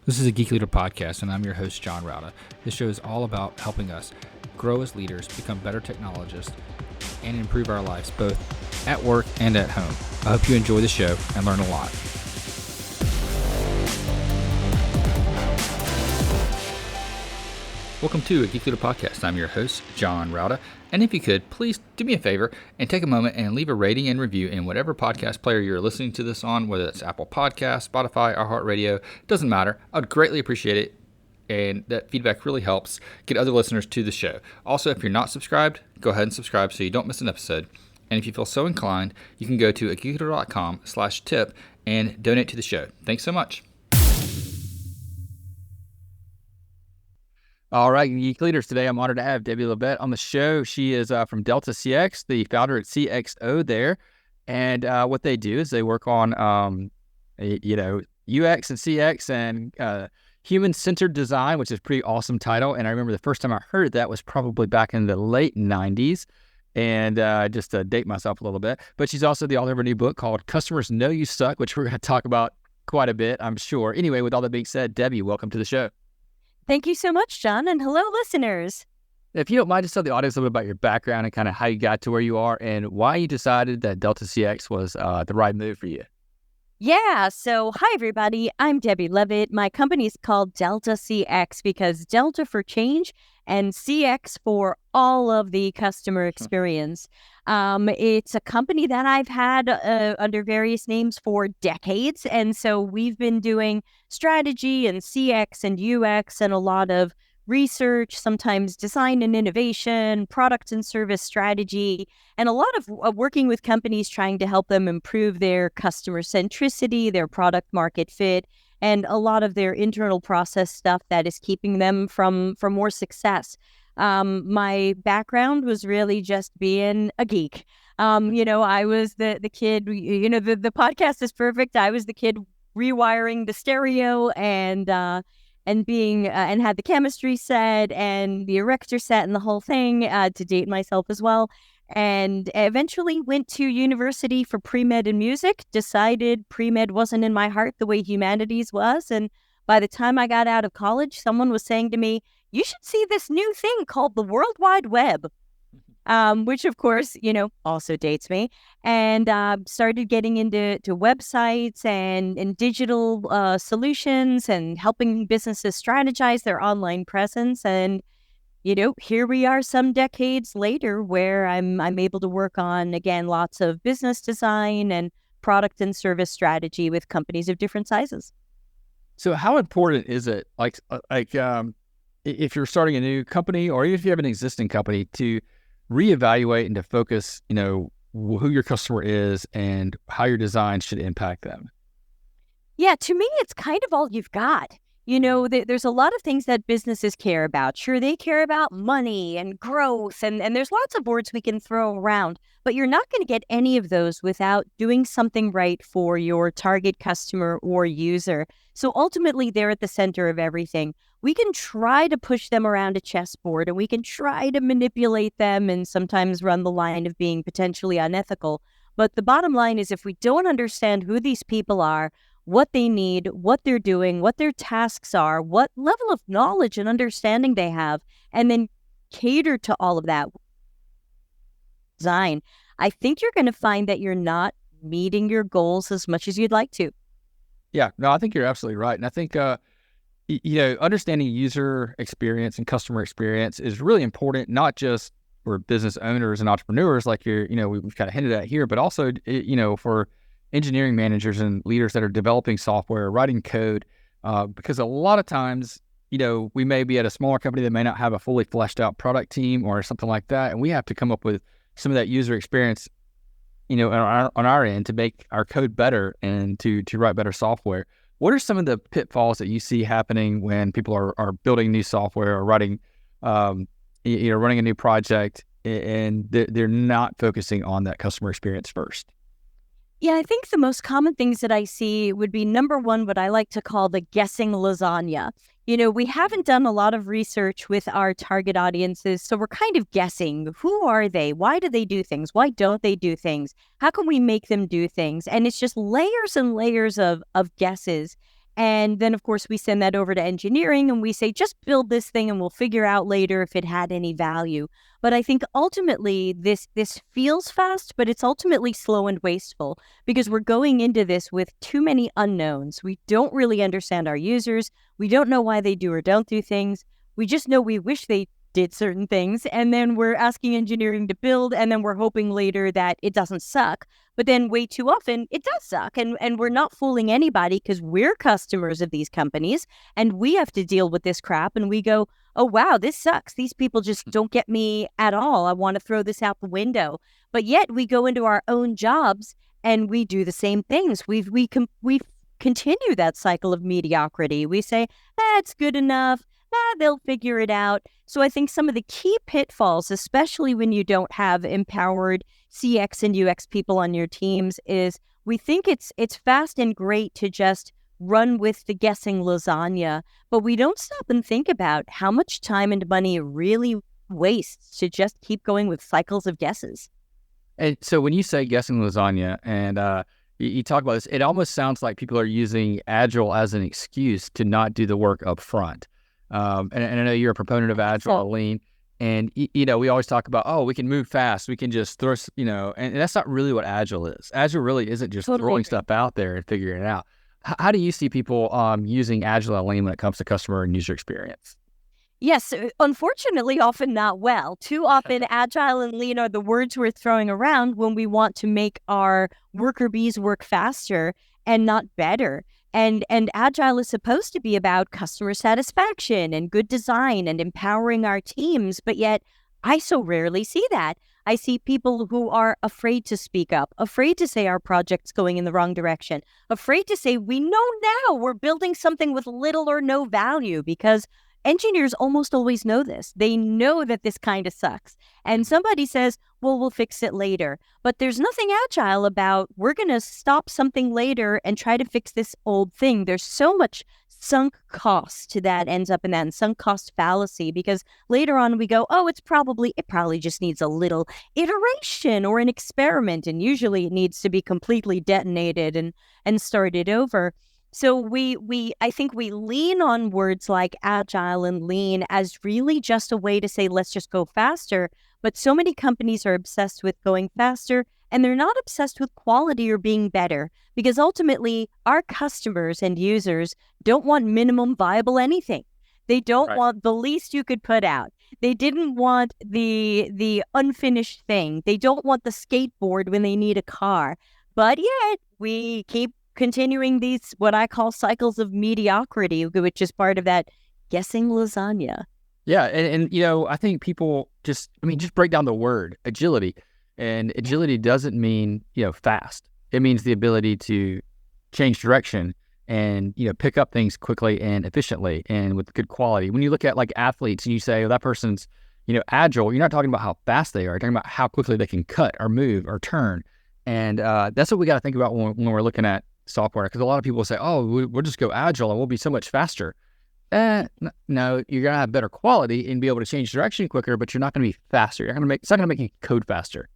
This is a Geek Leader podcast, and I'm your host, John Rauxa. This show is all about helping us grow as leaders, become better technologists, and improve our lives both at work and at home. I hope you enjoy the show and learn a lot. Welcome to a Geek Leader podcast. I'm your host, John Rauxa. And if you could, please do me a favor and take a moment and leave a rating and review in whatever podcast player you're listening to this on, whether it's Apple Podcasts, Spotify, iHeartRadio, doesn't matter. I would greatly appreciate it. And that feedback really helps get other listeners to the show. Also, if you're not subscribed, go ahead and subscribe so you don't miss an episode. And if you feel so inclined, you can go to geekleader.com/tip and donate to the show. Thanks so much. All right, Geek Leaders. Today, I'm honored to have Debbie Levitt on the show. She is from Delta CX, the founder at CXO there. And what they do is they work on, UX and CX and human-centered design, which is a pretty awesome title. And I remember the first time I heard that was probably back in the late 90s. And just to date myself a little bit. But she's also the author of a new book called Customers Know You Suck, which we're going to talk about quite a bit, I'm sure. Anyway, with all that being said, Debbie, welcome to the show. Thank you so much, John, and hello, listeners. If you don't mind, just tell the audience a little bit about your background and kind of how you got to where you are and why you decided that Delta CX was the right move for you. Yeah, so hi, everybody. I'm Debbie Levitt. My company is called Delta CX because Delta for change and CX for all of the customer experience. It's a company that I've had under various names for decades. And so we've been doing strategy and CX and UX and a lot of research, sometimes design and innovation, product and service strategy, and a lot of working with companies trying to help them improve their customer centricity, their product market fit, and a lot of their internal process stuff that is keeping them from more success. My background was really just being a geek. I was the kid, the podcast is perfect. I was the kid rewiring the stereo and being and had the chemistry set and the erector set and the whole thing to date myself as well. And eventually went to university for pre-med in music, decided pre-med wasn't in my heart the way humanities was. And by the time I got out of college, someone was saying to me, you should see this new thing called the World Wide Web, which of course, also dates me. And started getting into websites and digital solutions and helping businesses strategize their online presence. And here we are some decades later where I'm able to work on, again, lots of business design and product and service strategy with companies of different sizes. So how important is it, if you're starting a new company or even if you have an existing company, to reevaluate and to focus, who your customer is and how your design should impact them? Yeah, to me, it's kind of all you've got. There's a lot of things that businesses care about. Sure, they care about money and growth, and there's lots of words we can throw around, but you're not going to get any of those without doing something right for your target customer or user. So ultimately, they're at the center of everything. We can try to push them around a chessboard, and we can try to manipulate them and sometimes run the line of being potentially unethical. But the bottom line is, if we don't understand who these people are, what they need, what they're doing, what their tasks are, what level of knowledge and understanding they have, and then cater to all of that design, I think you're going to find that you're not meeting your goals as much as you'd like to. Yeah, no, I think you're absolutely right. And I think, understanding user experience and customer experience is really important, not just for business owners and entrepreneurs like we've kind of hinted at here, but also, for engineering managers and leaders that are developing software, writing code, because a lot of times, we may be at a smaller company that may not have a fully fleshed out product team or something like that. And we have to come up with some of that user experience, on our end to make our code better and to write better software. What are some of the pitfalls that you see happening when people are building new software or writing, running a new project and they're not focusing on that customer experience first? Yeah, I think the most common things that I see would be, number one, what I like to call the guessing lasagna. We haven't done a lot of research with our target audiences, so we're kind of guessing. Who are they? Why do they do things? Why don't they do things? How can we make them do things? And it's just layers and layers of guesses. And then, of course, we send that over to engineering and we say, just build this thing and we'll figure out later if it had any value. But I think ultimately this feels fast, but it's ultimately slow and wasteful because we're going into this with too many unknowns. We don't really understand our users. We don't know why they do or don't do things. We just know we wish they did certain things. And then we're asking engineering to build, and then we're hoping later that it doesn't suck. But then way too often it does suck. And we're not fooling anybody because we're customers of these companies and we have to deal with this crap. And we go, oh, wow, this sucks. These people just don't get me at all. I want to throw this out the window. But yet we go into our own jobs and we do the same things. We continue that cycle of mediocrity. We say, it's good enough. They'll figure it out. So I think some of the key pitfalls, especially when you don't have empowered CX and UX people on your teams, is we think it's fast and great to just run with the guessing lasagna, but we don't stop and think about how much time and money it really wastes to just keep going with cycles of guesses. And so when you say guessing lasagna and you talk about this, it almost sounds like people are using Agile as an excuse to not do the work up front. And I know you're a proponent of Agile and Lean, and we always talk about, we can move fast, we can just throw, and that's not really what Agile is. Agile really isn't just throwing stuff out there and figuring it out. How do you see people using Agile and Lean when it comes to customer and user experience? Yes, unfortunately, often not well. Too often, Agile and Lean are the words we're throwing around when we want to make our worker bees work faster and not better. And Agile is supposed to be about customer satisfaction and good design and empowering our teams, but yet I so rarely see that. I see people who are afraid to speak up, afraid to say our project's going in the wrong direction, afraid to say we know now we're building something with little or no value, because engineers almost always know this. They know that this kind of sucks. And somebody says, well, we'll fix it later. But there's nothing agile about we're going to stop something later and try to fix this old thing. There's so much sunk cost that ends up in that, and sunk cost fallacy, because later on we go, it probably just needs a little iteration or an experiment. And usually it needs to be completely detonated and started over. So I think we lean on words like Agile and Lean as really just a way to say, let's just go faster. But so many companies are obsessed with going faster, and they're not obsessed with quality or being better, because ultimately our customers and users don't want minimum viable anything. They don't want the least you could put out. They didn't want the unfinished thing. They don't want the skateboard when they need a car. But yet we keep continuing these, what I call cycles of mediocrity, which is part of that guessing lasagna. Yeah. And I think people just break down the word agility. And agility doesn't mean, fast. It means the ability to change direction and, pick up things quickly and efficiently and with good quality. When you look at like athletes and you say, that person's, agile, you're not talking about how fast they are. You're talking about how quickly they can cut or move or turn. And that's what we got to think about when we're looking at software, because a lot of people say, we'll just go agile and we'll be so much faster. No, you're going to have better quality and be able to change direction quicker, but you're not going to be faster. It's not going to make you code faster.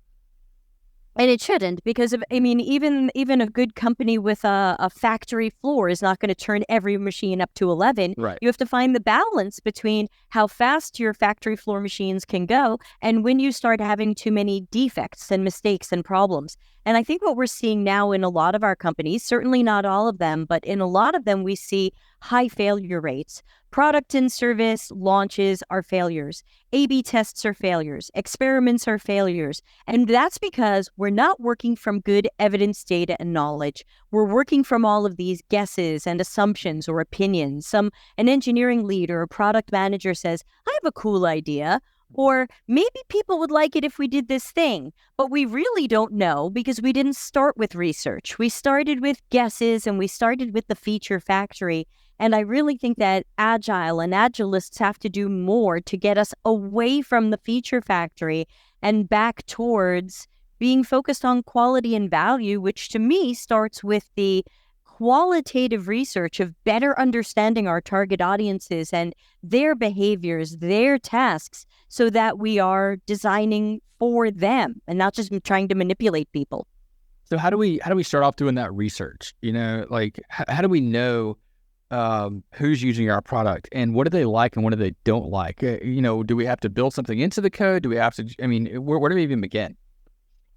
And it shouldn't, because even a good company with a factory floor is not going to turn every machine up to 11. Right. You have to find the balance between how fast your factory floor machines can go and when you start having too many defects and mistakes and problems. And I think what we're seeing now in a lot of our companies, certainly not all of them, but in a lot of them, we see high failure rates. Product and service launches are failures. A/B tests are failures. Experiments are failures. And that's because we're not working from good evidence, data, and knowledge. We're working from all of these guesses and assumptions or opinions. An engineering lead or a product manager says, I have a cool idea. Or maybe people would like it if we did this thing, but we really don't know because we didn't start with research. We started with guesses and we started with the feature factory. And I really think that Agile and Agilists have to do more to get us away from the feature factory and back towards being focused on quality and value, which to me starts with the qualitative research of better understanding our target audiences and their behaviors, their tasks, so that we are designing for them and not just trying to manipulate people. So how do we start off doing that research? How do we know who's using our product and what do they like and what do they don't like? Do we have to build something into the code? Do we have to, where do we even begin?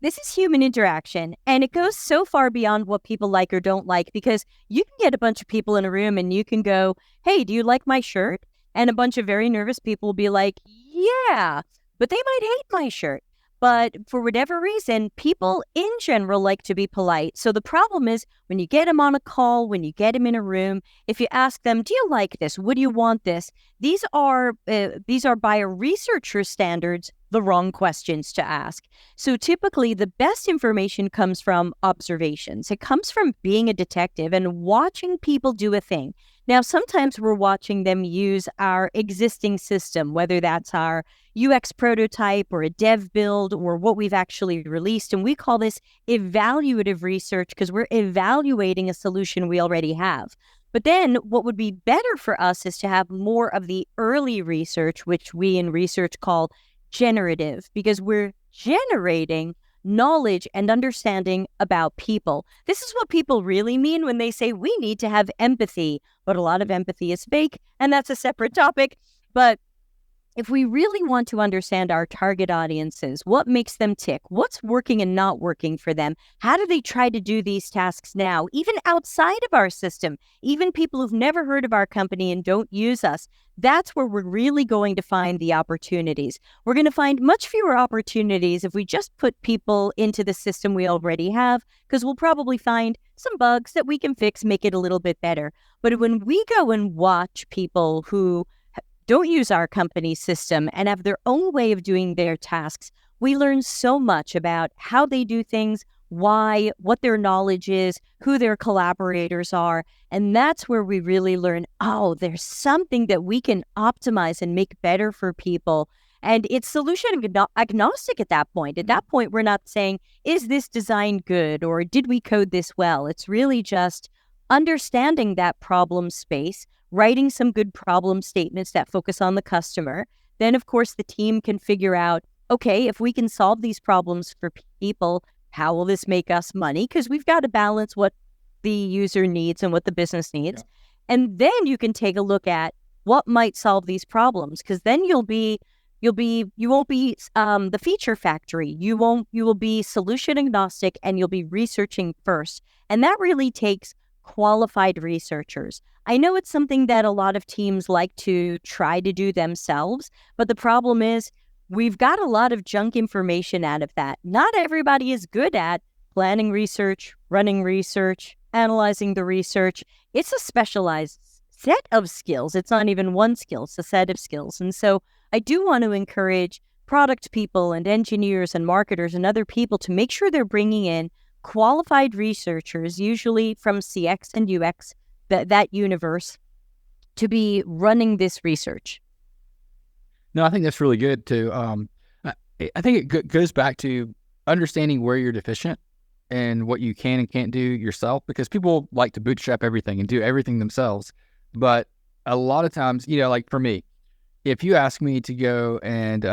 This is human interaction, and it goes so far beyond what people like or don't like, because you can get a bunch of people in a room and you can go, hey, do you like my shirt? And a bunch of very nervous people will be like, yeah, but they might hate my shirt. But for whatever reason, people in general like to be polite. So the problem is when you get them on a call, when you get them in a room, if you ask them, do you like this? Would you want this? These are by a researcher standards, the wrong questions to ask. So typically the best information comes from observations. It comes from being a detective and watching people do a thing. Now, sometimes we're watching them use our existing system, whether that's our UX prototype or a dev build or what we've actually released. And we call this evaluative research because we're evaluating a solution we already have. But then what would be better for us is to have more of the early research, which we in research call generative, because we're generating knowledge and understanding about people. This is what people really mean when they say we need to have empathy, but a lot of empathy is fake, and that's a separate topic. But if we really want to understand our target audiences, what makes them tick, what's working and not working for them, how do they try to do these tasks now, even outside of our system, even people who've never heard of our company and don't use us, that's where we're really going to find the opportunities. We're going to find much fewer opportunities if we just put people into the system we already have, because we'll probably find some bugs that we can fix, make it a little bit better. But when we go and watch people who don't use our company system and have their own way of doing their tasks, we learn so much about how they do things, why, what their knowledge is, who their collaborators are. And that's where we really learn, oh, there's something that we can optimize and make better for people. And it's solution agnostic at that point. At that point, we're not saying, is this design good or did we code this well? It's really just understanding that problem space, writing some good problem statements that focus on the customer. Then, of course, the team can figure out, okay, if we can solve these problems for people, how will this make us money? Because we've got to balance what the user needs and what the business needs. Yeah. And then you can take a look at what might solve these problems, because then you won't be the feature factory. You will be solution agnostic and you'll be researching first. And that really takes qualified researchers. I know it's something that a lot of teams like to try to do themselves, but the problem is we've got a lot of junk information out of that. Not everybody is good at planning research, running research, analyzing the research. It's a specialized set of skills. It's not even one skill, it's a set of skills. And so I do want to encourage product people and engineers and marketers and other people to make sure they're bringing in qualified researchers, usually from CX and UX, that universe, to be running this research. No, I think that's really good too. I think it goes back to understanding where you're deficient and what you can and can't do yourself, because people like to bootstrap everything and do everything themselves. But a lot of times, like for me, if you ask me to go and,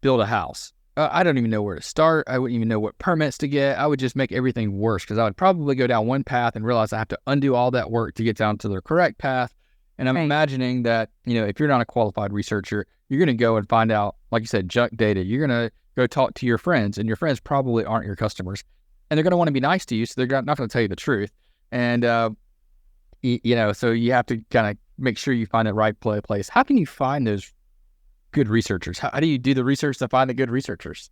build a house, I don't even know where to start. I wouldn't even know what permits to get. I would just make everything worse because I would probably go down one path and realize I have to undo all that work to get down to the correct path. And I'm imagining that, if you're not a qualified researcher, you're going to go and find out, like you said, junk data. You're going to go talk to your friends, and your friends probably aren't your customers. And they're going to want to be nice to you, so they're not going to tell you the truth. And, so you have to kind of make sure you find the right place. How can you find those good researchers? How do you do the research to find the good researchers?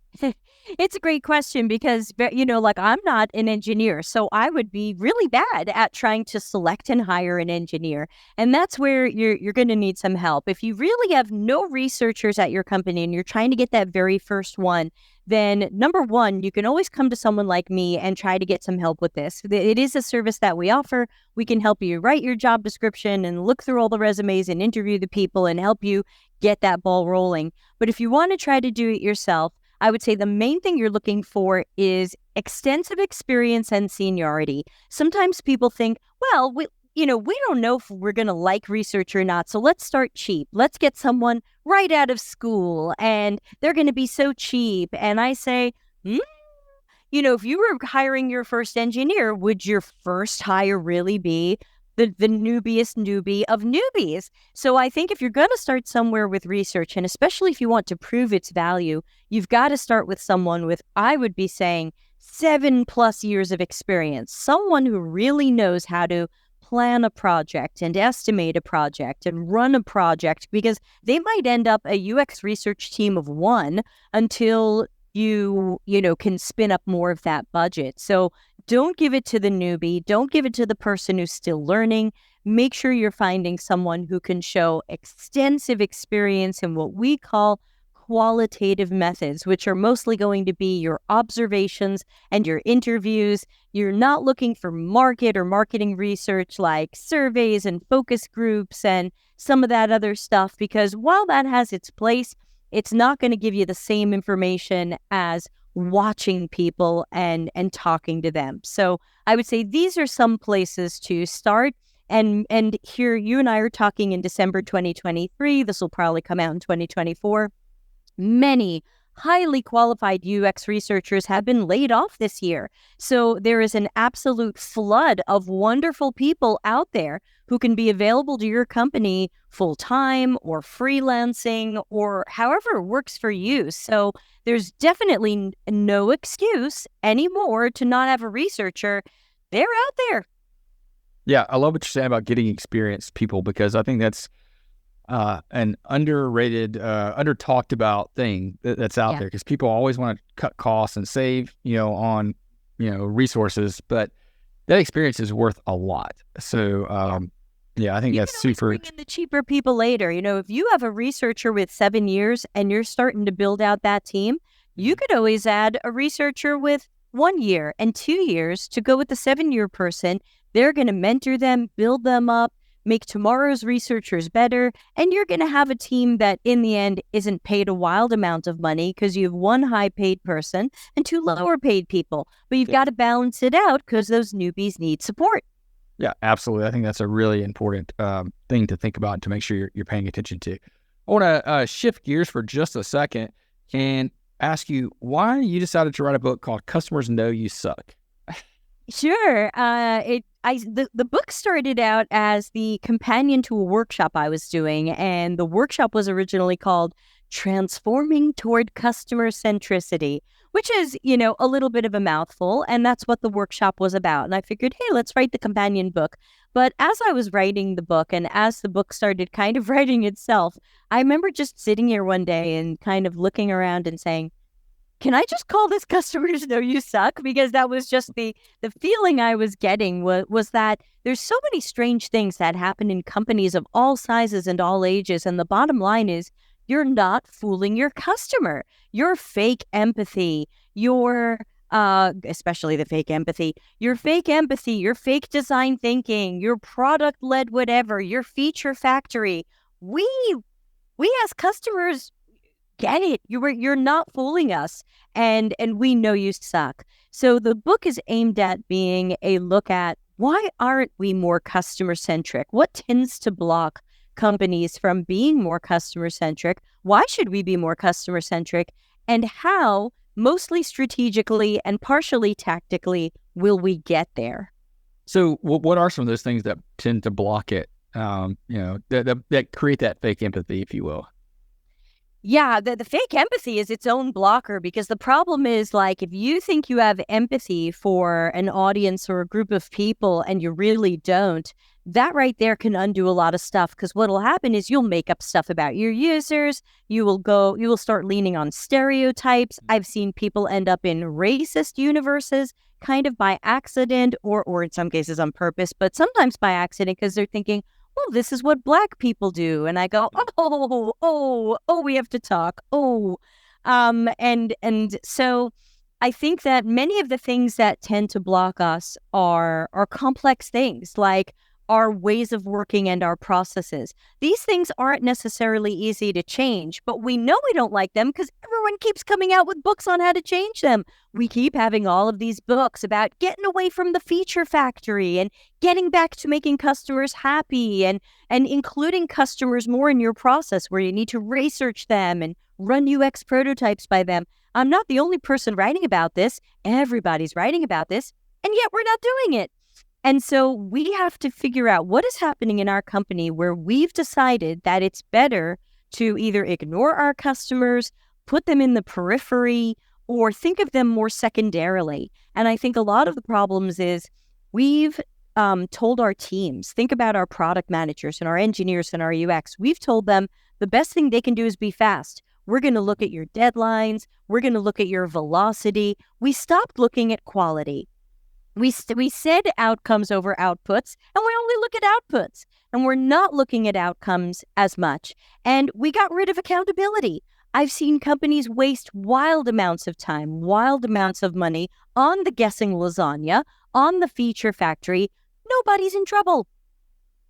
It's a great question because, I'm not an engineer, so I would be really bad at trying to select and hire an engineer. And that's where you're going to need some help. If you really have no researchers at your company and you're trying to get that very first one, then number one, you can always come to someone like me and try to get some help with this. It is a service that we offer. We can help you write your job description and look through all the resumes and interview the people and help you get that ball rolling. But if you want to try to do it yourself, I would say the main thing you're looking for is extensive experience and seniority. Sometimes people think, well, we don't know if we're going to like research or not, so let's start cheap. Let's get someone right out of school, and they're going to be so cheap. And I say, if you were hiring your first engineer, would your first hire really be the newbiest newbie of newbies. So I think if you're going to start somewhere with research, and especially if you want to prove its value, you've got to start with someone with, I would be saying, 7+ years of experience, someone who really knows how to plan a project and estimate a project and run a project, because they might end up a UX research team of one until you can spin up more of that budget. So don't give it to the newbie. Don't give it to the person who's still learning. Make sure you're finding someone who can show extensive experience in what we call qualitative methods, which are mostly going to be your observations and your interviews. You're not looking for market or marketing research like surveys and focus groups and some of that other stuff, because while that has its place, it's not going to give you the same information as watching people and talking to them. So I would say these are some places to start. And here, you and I are talking in December 2023. This will probably come out in 2024. Many highly qualified UX researchers have been laid off this year. So there is an absolute flood of wonderful people out there who can be available to your company full-time or freelancing or however works for you. So there's definitely no excuse anymore to not have a researcher. They're out there. Yeah, I love what you're saying about getting experienced people, because I think that's an underrated, under-talked about thing that's out there, because people always want to cut costs and save, on, resources, but that experience is worth a lot. So, I think that's super. You can always bring in the cheaper people later. If you have a researcher with 7 years and you're starting to build out that team, you could always add a researcher with 1 year and 2 years to go with the 7-year person. They're going to mentor them, build them up, make tomorrow's researchers better, and you're going to have a team that in the end isn't paid a wild amount of money, because you have one high paid person and 2 lower paid people. But you've got to balance it out, because those newbies need support. Yeah, absolutely. I think that's a really important thing to think about and to make sure you're paying attention to. I want to shift gears for just a second and ask you why you decided to write a book called Customers Know You Suck. Sure. The book started out as the companion to a workshop I was doing, and the workshop was originally called Transforming Toward Customer-Centricity, which is, a little bit of a mouthful, and that's what the workshop was about. And I figured, hey, let's write the companion book. But as I was writing the book, and as the book started kind of writing itself, I remember just sitting here one day and kind of looking around and saying, can I just call this Customers Know You Suck? Because that was just the feeling I was getting was that there's so many strange things that happen in companies of all sizes and all ages. And the bottom line is, you're not fooling your customer. Your fake empathy, especially the fake empathy, your fake design thinking, your product-led whatever, your feature factory. We as customers get it. You're not fooling us, and we know you suck. So the book is aimed at being a look at, why aren't we more customer centric? What tends to block companies from being more customer centric? Why should we be more customer centric? And how, mostly strategically and partially tactically, will we get there? So what are some of those things that tend to block it? That create that fake empathy, if you will? Yeah, the fake empathy is its own blocker, because the problem is, like, if you think you have empathy for an audience or a group of people and you really don't, that right there can undo a lot of stuff, because what will happen is you'll make up stuff about your users. You will start leaning on stereotypes. I've seen people end up in racist universes kind of by accident or in some cases on purpose, but sometimes by accident, because they're thinking, well, this is what Black people do. And I go, we have to talk. And so I think that many of the things that tend to block us are complex things, like our ways of working and our processes. These things aren't necessarily easy to change, but we know we don't like them because everyone keeps coming out with books on how to change them. We keep having all of these books about getting away from the feature factory and getting back to making customers happy and including customers more in your process, where you need to research them and run UX prototypes by them. I'm not the only person writing about this. Everybody's writing about this, and yet we're not doing it. And so we have to figure out what is happening in our company where we've decided that it's better to either ignore our customers, put them in the periphery, or think of them more secondarily. And I think a lot of the problems is we've told our teams, think about our product managers and our engineers and our UX. We've told them the best thing they can do is be fast. We're going to look at your deadlines. We're going to look at your velocity. We stopped looking at quality. We said outcomes over outputs, and we only look at outputs, and we're not looking at outcomes as much. And we got rid of accountability. I've seen companies waste wild amounts of time, wild amounts of money on the guessing lasagna, on the feature factory. Nobody's in trouble.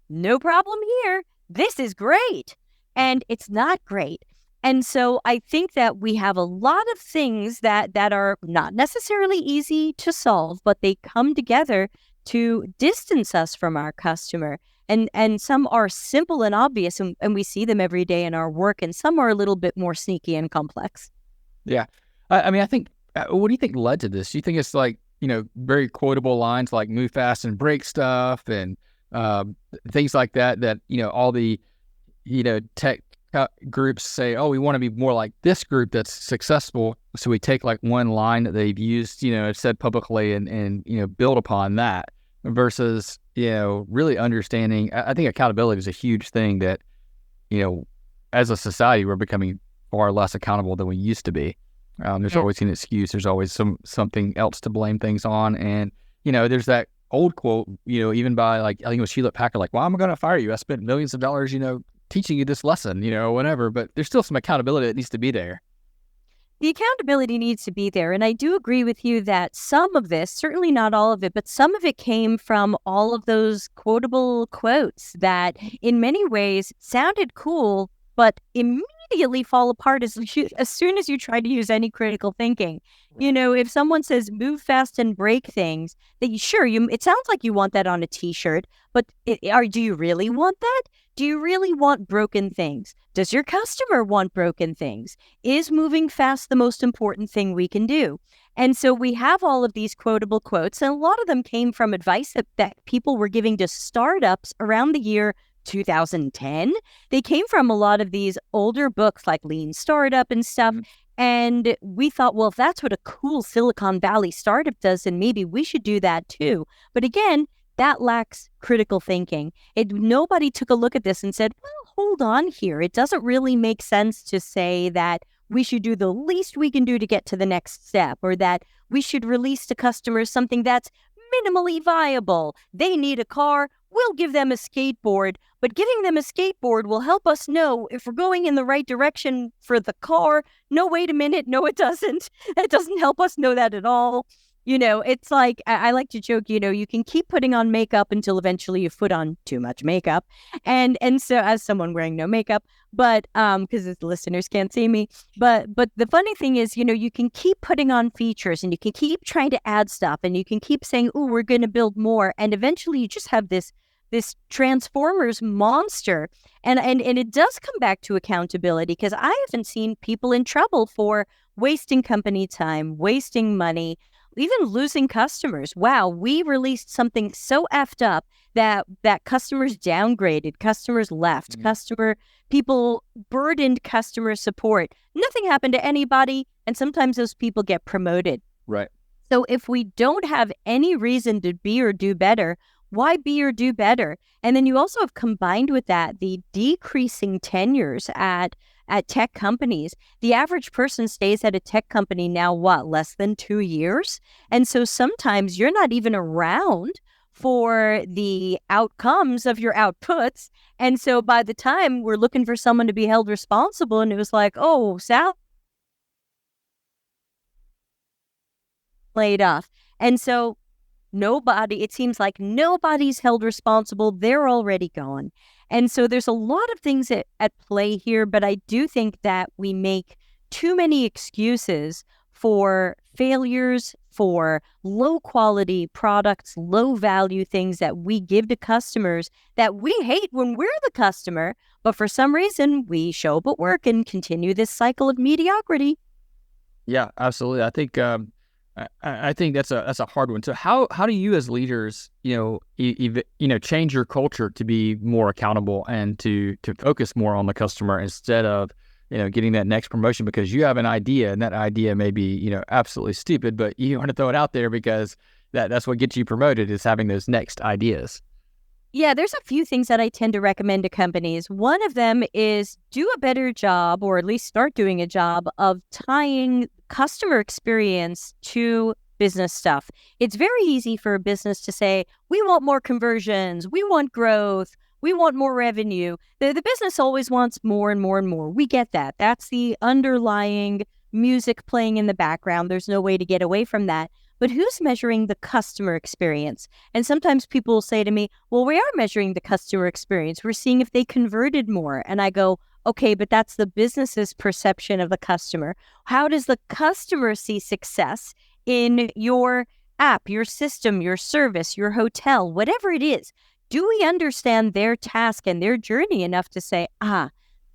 No problem here. This is great. And it's not great. And so I think that we have a lot of things that are not necessarily easy to solve, but they come together to distance us from our customer. And some are simple and obvious, and we see them every day in our work, and some are a little bit more sneaky and complex. Yeah. I mean, I think, what do you think led to this? Do you think it's like, very quotable lines like move fast and break stuff and things like that, all the, tech groups say, oh, we want to be more like this group that's successful. So we take like one line that they've used, said publicly and build upon that versus, really understanding. I think accountability is a huge thing that, as a society, we're becoming far less accountable than we used to be. There's always an excuse. There's always something else to blame things on. And, there's that old quote, even by I think it was Hewlett Packard, like, well, I'm going to fire you. I spent millions of dollars, teaching you this lesson, whatever, but there's still some accountability that needs to be there. The accountability needs to be there. And I do agree with you that some of this, certainly not all of it, but some of it came from all of those quotable quotes that in many ways sounded cool, but immediately fall apart as soon as you try to use any critical thinking. If someone says move fast and break things, it sounds like you want that on a t-shirt, but do you really want that? Do you really want broken things? Does your customer want broken things? Is moving fast the most important thing we can do? And so we have all of these quotable quotes, and a lot of them came from advice that people were giving to startups around the year 2010. They came from a lot of these older books like Lean Startup and stuff. And we thought, well, if that's what a cool Silicon Valley startup does, then maybe we should do that too. But again, that lacks critical thinking. Nobody took a look at this and said, well, hold on here. It doesn't really make sense to say that we should do the least we can do to get to the next step, or that we should release to customers something that's minimally viable. They need a car. We'll give them a skateboard, but giving them a skateboard will help us know if we're going in the right direction for the car. No, wait a minute. No, it doesn't. It doesn't help us know that at all. It's like, I like to joke, you can keep putting on makeup until eventually you put on too much makeup. And so as someone wearing no makeup, but, because the listeners can't see me, but the funny thing is, you can keep putting on features and you can keep trying to add stuff and you can keep saying, oh, we're going to build more. And eventually you just have this Transformers monster. And it does come back to accountability, because I haven't seen people in trouble for wasting company time, wasting money, even losing customers. Wow, we released something so effed up that customers downgraded, customers left, people burdened customer support. Nothing happened to anybody, and sometimes those people get promoted. Right. So if we don't have any reason to be or do better, why be or do better? And then you also have combined with that the decreasing tenures at tech companies. The average person stays at a tech company now, less than 2 years? And so sometimes you're not even around for the outcomes of your outputs. And so by the time we're looking for someone to be held responsible, and it was like, oh, Sal laid off. And so it seems like nobody's held responsible. They're already gone. And so there's a lot of things at play here, but I do think that we make too many excuses for failures, for low quality products, low value things that we give to customers that we hate when we're the customer, but for some reason we show up at work and continue this cycle of mediocrity. Yeah, absolutely. I think I think that's a hard one. So how do you as leaders, change your culture to be more accountable and to focus more on the customer instead of, getting that next promotion because you have an idea and that idea may be, absolutely stupid, but you want to throw it out there because that's what gets you promoted is having those next ideas. Yeah, there's a few things that I tend to recommend to companies. One of them is do a better job, or at least start doing a job, of tying customer experience to business stuff. It's very easy for a business to say, we want more conversions, we want growth, we want more revenue. The business always wants more and more and more. We get that. That's the underlying music playing in the background. There's no way to get away from that. But who's measuring the customer experience? And sometimes people will say to me, well, we are measuring the customer experience. We're seeing if they converted more. And I go, okay, but that's the business's perception of the customer. How does the customer see success in your app, your system, your service, your hotel, whatever it is? Do we understand their task and their journey enough to say,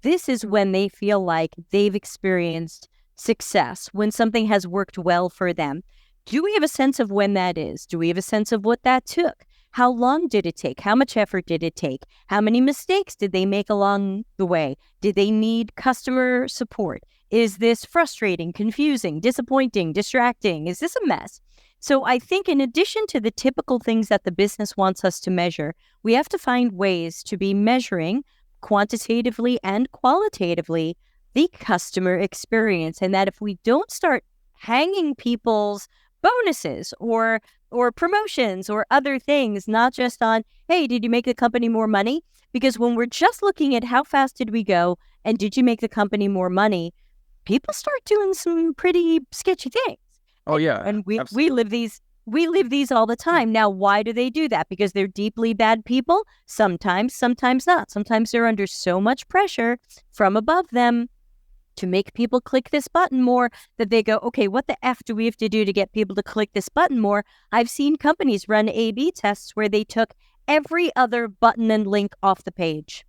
this is when they feel like they've experienced success, when something has worked well for them? Do we have a sense of when that is? Do we have a sense of what that took? How long did it take? How much effort did it take? How many mistakes did they make along the way? Did they need customer support? Is this frustrating, confusing, disappointing, distracting? Is this a mess? So I think in addition to the typical things that the business wants us to measure, we have to find ways to be measuring quantitatively and qualitatively the customer experience. And that if we don't start hanging people's bonuses or promotions or other things, not just on, hey, did you make the company more money? Because when we're just looking at how fast did we go and did you make the company more money, people start doing some pretty sketchy things. Oh yeah. And we live these all the time. Now, why do they do that? Because they're deeply bad people? Sometimes not. Sometimes they're under so much pressure from above them to make people click this button more that they go, okay, what the F do we have to do to get people to click this button more? I've seen companies run A/B tests where they took every other button and link off the page.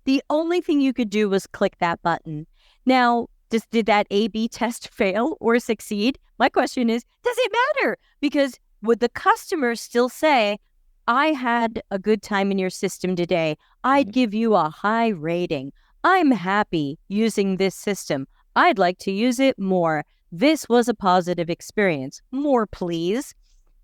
The only thing you could do was click that button. Now, did that A/B test fail or succeed? My question is, does it matter? Because would the customer still say, I had a good time in your system today. I'd give you a high rating. I'm happy using this system. I'd like to use it more. This was a positive experience. More, please.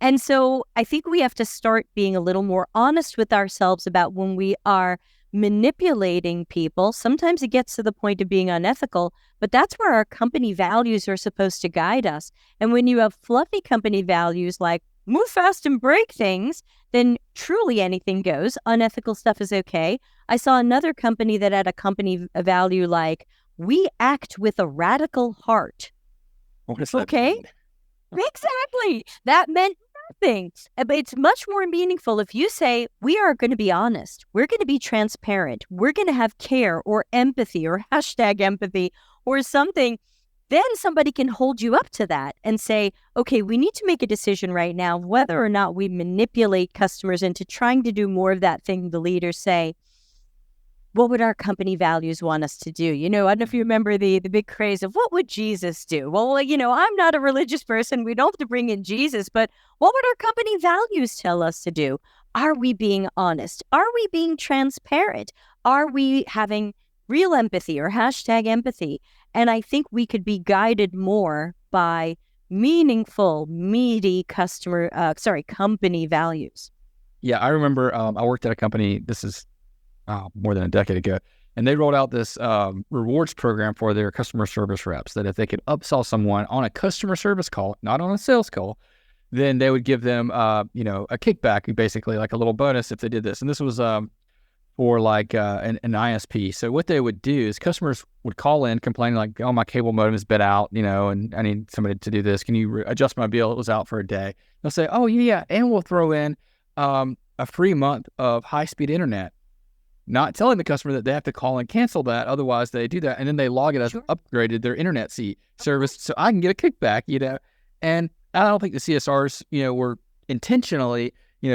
And so I think we have to start being a little more honest with ourselves about when we are manipulating people. Sometimes it gets to the point of being unethical, but that's where our company values are supposed to guide us. And when you have fluffy company values like move fast and break things, then truly anything goes. Unethical stuff is okay. I saw another company that had a company value like, we act with a radical heart. What does that okay? mean? Exactly. That meant nothing. But it's much more meaningful if you say, we are going to be honest. We're going to be transparent. We're going to have care or empathy or hashtag empathy or something. Then somebody can hold you up to that and say, okay, we need to make a decision right now whether or not we manipulate customers into trying to do more of that thing the leaders say. What would our company values want us to do? I don't know if you remember the big craze of what would Jesus do? Well, I'm not a religious person. We don't have to bring in Jesus, but what would our company values tell us to do? Are we being honest? Are we being transparent? Are we having real empathy or hashtag empathy? And I think we could be guided more by meaningful, meaty company values. Yeah, I remember I worked at a company, this is more than a decade ago, and they rolled out this rewards program for their customer service reps that if they could upsell someone on a customer service call, not on a sales call, then they would give them, a kickback, basically like a little bonus if they did this. And this was for like an ISP. So what they would do is customers would call in complaining like, oh, my cable modem has been out, and I need somebody to do this. Can you adjust my bill? It was out for a day. They'll say, oh, yeah, and we'll throw in a free month of high-speed internet. Not telling the customer that they have to call and cancel that, otherwise they do that, and then they log it as upgraded their internet service, so I can get a kickback, And I don't think the CSRs, were intentionally,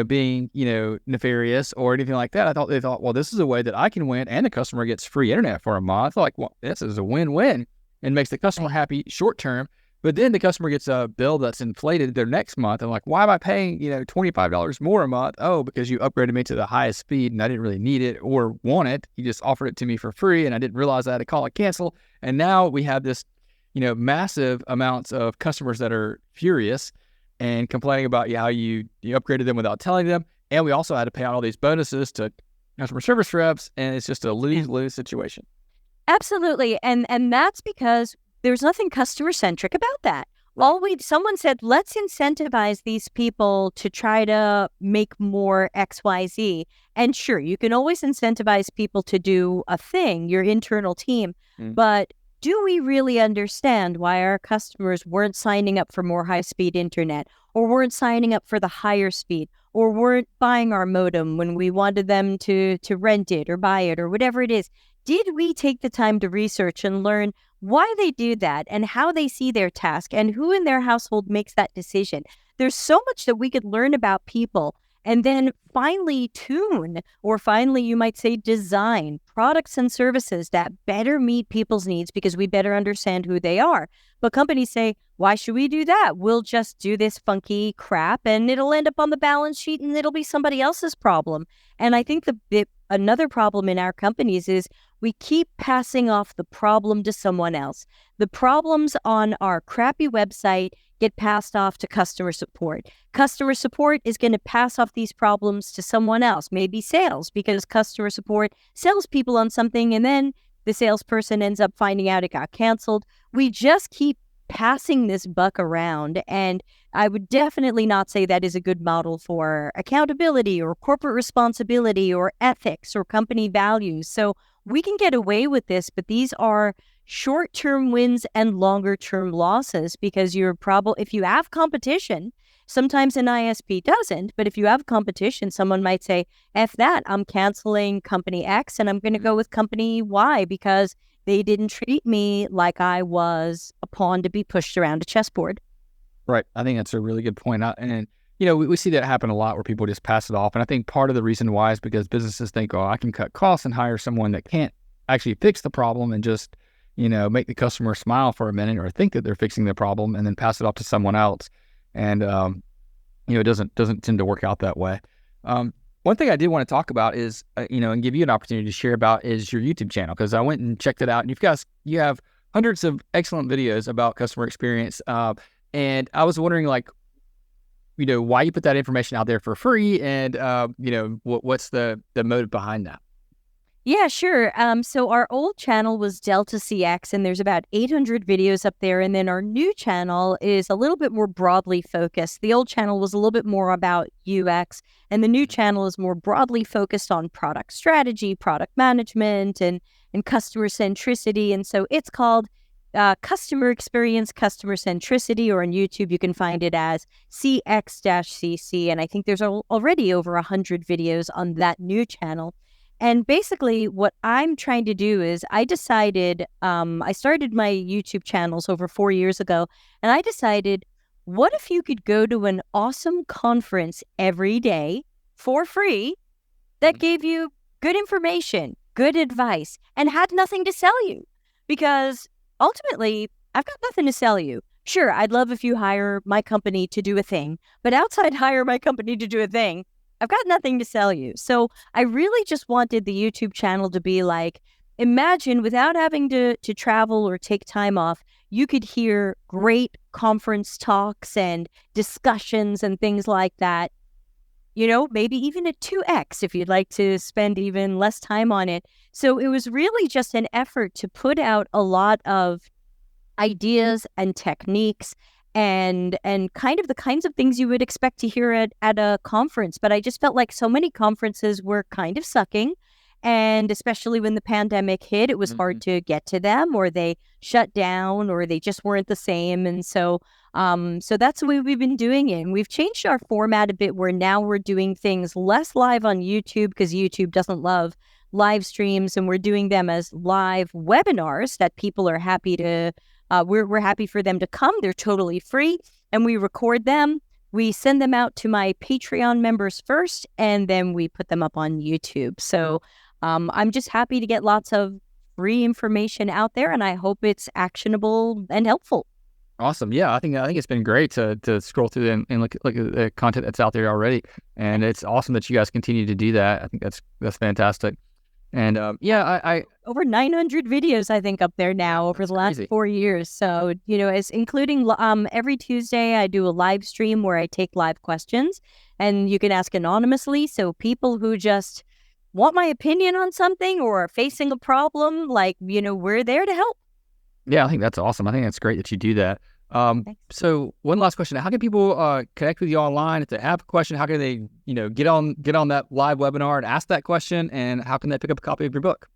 being, nefarious or anything like that. They thought, well, this is a way that I can win, and the customer gets free internet for a month. Like, well, this is a win-win, and makes the customer happy short term, But then the customer gets a bill that's inflated their next month. I'm like, why am I paying, $25 more a month? Oh, because you upgraded me to the highest speed and I didn't really need it or want it. You just offered it to me for free and I didn't realize I had to call and cancel. And now we have this, massive amounts of customers that are furious and complaining about how you upgraded them without telling them. And we also had to pay out all these bonuses to customer service reps. And it's just a lose-lose situation. Absolutely. And that's because there's nothing customer-centric about that. Someone said, let's incentivize these people to try to make more XYZ. And sure, you can always incentivize people to do a thing, your internal team. But do we really understand why our customers weren't signing up for more high-speed internet or weren't signing up for the higher speed or weren't buying our modem when we wanted them to rent it or buy it or whatever it is? Did we take the time to research and learn why they do that and how they see their task and who in their household makes that decision? There's so much that we could learn about people and then finally tune, or finally you might say design products and services that better meet people's needs because we better understand who they are. But companies say, why should we do that? We'll just do this funky crap and it'll end up on the balance sheet and it'll be somebody else's problem. And I think another problem in our companies is we keep passing off the problem to someone else. The problems on our crappy website get passed off to customer support. Customer support is going to pass off these problems to someone else, maybe sales, because customer support sells people on something and then the salesperson ends up finding out it got canceled. We just keep passing this buck around, and I would definitely not say that is a good model for accountability or corporate responsibility or ethics or company values. So we can get away with this, but these are short-term wins and longer-term losses because if you have competition, sometimes an ISP doesn't, but if you have competition, someone might say, F that, I'm canceling company X and I'm going to go with company Y because they didn't treat me like I was a pawn to be pushed around a chessboard. Right. I think that's a really good point. And we see that happen a lot where people just pass it off. And I think part of the reason why is because businesses think, I can cut costs and hire someone that can't actually fix the problem and just, make the customer smile for a minute or think that they're fixing the problem and then pass it off to someone else. And, it doesn't tend to work out that way. One thing I did want to talk about is, and give you an opportunity to share about is your YouTube channel, because I went and checked it out and you have hundreds of excellent videos about customer experience. And I was wondering, why you put that information out there for free and, what's the motive behind that? Yeah, sure. So our old channel was Delta CX, and there's about 800 videos up there. And then our new channel is a little bit more broadly focused. The old channel was a little bit more about UX, and the new channel is more broadly focused on product strategy, product management, and customer centricity. And so it's called Customer Experience, Customer Centricity, or on YouTube, you can find it as CX-CC. And I think there's already over 100 videos on that new channel. And basically what I'm trying to do is I decided, I started my YouTube channels over 4 years ago, and I decided, what if you could go to an awesome conference every day for free that gave you good information, good advice, and had nothing to sell you? Because ultimately, I've got nothing to sell you. Sure, I'd love if you hire my company to do a thing, but outside hire my company to do a thing, I've got nothing to sell you. So I really just wanted the YouTube channel to be like, imagine without having to travel or take time off, you could hear great conference talks and discussions and things like that. Maybe even a 2X if you'd like to spend even less time on it. So it was really just an effort to put out a lot of ideas and techniques and kind of the kinds of things you would expect to hear at a conference. But I just felt like so many conferences were kind of sucking. And especially when the pandemic hit, it was hard to get to them, or they shut down, or they just weren't the same. And so that's the way we've been doing it. And we've changed our format a bit where now we're doing things less live on YouTube because YouTube doesn't love live streams. And we're doing them as live webinars that people are happy to we're happy for them to come. They're totally free, and we record them. We send them out to my Patreon members first, and then we put them up on YouTube. So I'm just happy to get lots of free information out there, and I hope it's actionable and helpful. Awesome. Yeah, I think it's been great to scroll through and look at the content that's out there already, and it's awesome that you guys continue to do that. I think that's fantastic. And I over 900 videos, I think, up there now over the last 4 years. So, as including every Tuesday, I do a live stream where I take live questions, and you can ask anonymously. So people who just want my opinion on something or are facing a problem, we're there to help. Yeah, I think that's awesome. I think that's great that you do that. So one last question: how can people connect with you online if they have a question? How can they, get on that live webinar and ask that question? And how can they pick up a copy of your book?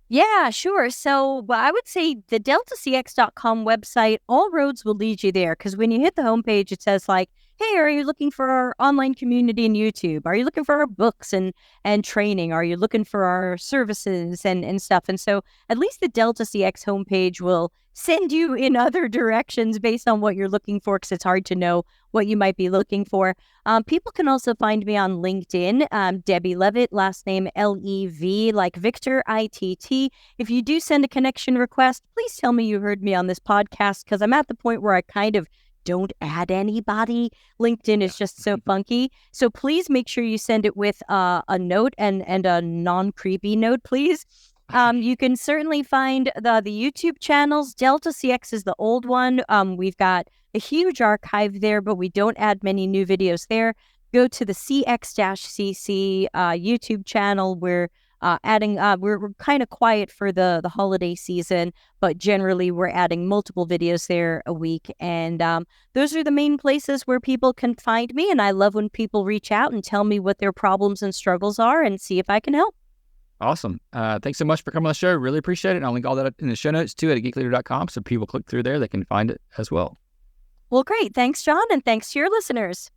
Yeah, sure. So I would say the deltacx.com website, all roads will lead you there. Because when you hit the homepage, it says hey, are you looking for our online community in YouTube? Are you looking for our books and training? Are you looking for our services and stuff? And so at least the Delta CX homepage will send you in other directions based on what you're looking for, because it's hard to know what you might be looking for. People can also find me on LinkedIn, Debbie Levitt, last name Lev, like Victor, ITT. If you do send a connection request, please tell me you heard me on this podcast, because I'm at the point where I kind of don't add anybody. LinkedIn is just so funky. So please make sure you send it with a note and a non-creepy note, please. You can certainly find the YouTube channels. Delta CX is the old one. We've got a huge archive there, but we don't add many new videos there. Go to the CX-CC YouTube channel. We're adding, we're kind of quiet for the holiday season, but generally we're adding multiple videos there a week. And those are the main places where people can find me. And I love when people reach out and tell me what their problems and struggles are and see if I can help. Awesome. Thanks so much for coming on the show. Really appreciate it. And I'll link all that in the show notes too at geekleader.com. So people click through there, they can find it as well. Well, great. Thanks, John. And thanks to your listeners.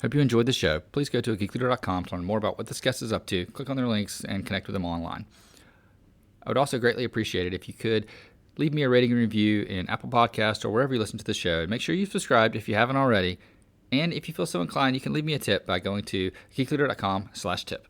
Hope you enjoyed the show. Please go to geekleader.com to learn more about what this guest is up to. Click on their links and connect with them online. I would also greatly appreciate it if you could leave me a rating and review in Apple Podcasts or wherever you listen to the show. Make sure you've subscribed if you haven't already. And if you feel so inclined, you can leave me a tip by going to geekleader.com/tip.